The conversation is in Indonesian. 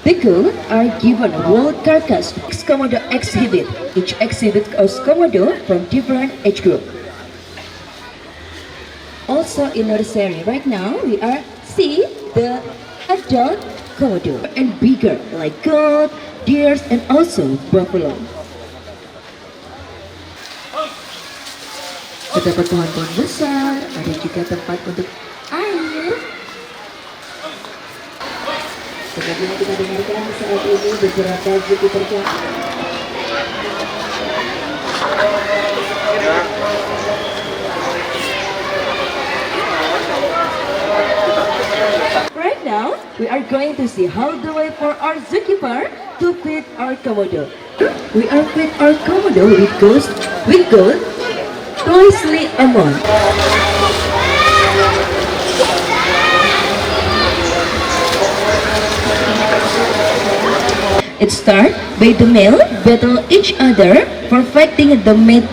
The gold are given whole carcass Komodo exhibit. Each exhibit is Komodo from different age group. Also in our series right now, we are see the adult Komodo and bigger like goat, deers, and also buffalo. Terdapat pohon-pohon besar, ada juga tempat untuk air. Selanjutnya kita dengarkan saat ini beberapa buku perjalanan. Right now, we are going to see how the way for our zookeeper to feed our Komodo. We are feed our Komodo with gold twice a month. It starts by the male battle each other for fighting the female.